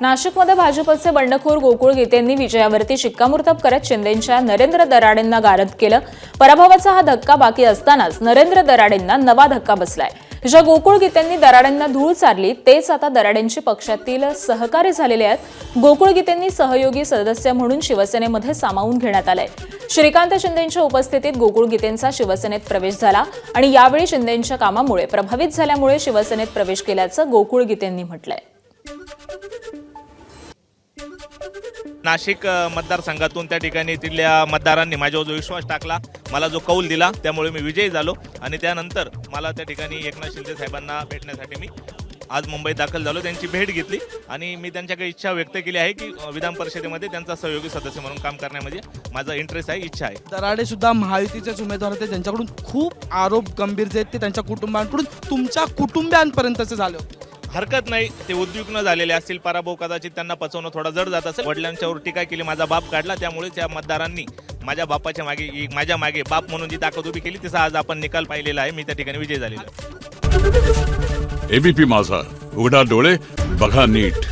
नाशिकमध्ये भाजपचे बंडखोर गोकुळ गीतेंनी विजयावरती शिक्कामोर्तब करत शिंदेंच्या नरेंद्र दराडेंना गारद केलं। पराभवाचा हा धक्का बाकी असतानाच नरेंद्र दराडेंना नवा धक्का बसलाय। ज्या गोकुळ गीतेंनी दराडेंना धूळ चारली तेच आता दराडेंची पक्षातील सहकारी झालेले आहेत। गोकुळ गीतेंनी सहयोगी सदस्य म्हणून शिवसेनेमध्ये सामावून घेण्यात आलंय। श्रीकांत शिंदेंच्या उपस्थितीत गोकुळ गीतेंचा शिवसेनेत प्रवेश झाला आणि यावेळी शिंदेंच्या कामामुळे प्रभावित झाल्यामुळे शिवसेनेत प्रवेश केल्याचं गोकुळ गीतेंनी म्हटलंय। नाशिक मतदारसंघातून त्या ठिकाणी तिथल्या मतदारांनी माझ्यावर जो विश्वास टाकला, मला जो कौल दिला, त्यामुळे मी विजयी झालो आणि त्यानंतर मला त्या ठिकाणी एकनाथ शिंदे साहेबांना भेटण्यासाठी मी आज मुंबईत दाखल झालो। त्यांची भेट घेतली आणि मी त्यांच्याकडे इच्छा व्यक्त केली आहे की विधान परिषदेमध्ये त्यांचा सहयोगी सदस्य म्हणून काम करण्यामध्ये माझा इंटरेस्ट आहे, इच्छा आहे। दराडे सुद्धा महायुतीचेच उमेदवार होते, ज्यांच्याकडून खूप आरोप गंभीर जे आहेत ते त्यांच्या कुटुंबांकडून तुमच्या कुटुंबियांपर्यंतचे झाले होते। हरकत नाही, ते उद्विग्न झालेले असतील, पराभव कदाचित त्यांना पचवणं थोडा जड जात असेल। वडिलांच्यावर टीका केली, माझा बाप काढला, त्यामुळे त्या मतदारांनी माझ्या बापाच्या मागे, माझ्या मागे बाप म्हणून जी ताकद उभी केली तिचा आज आपण निकाल पाहिलेला आहे। मी त्या ठिकाणी विजय झालेलो आहे। एबीपी माझा, उघडा डोळे बघा नीट।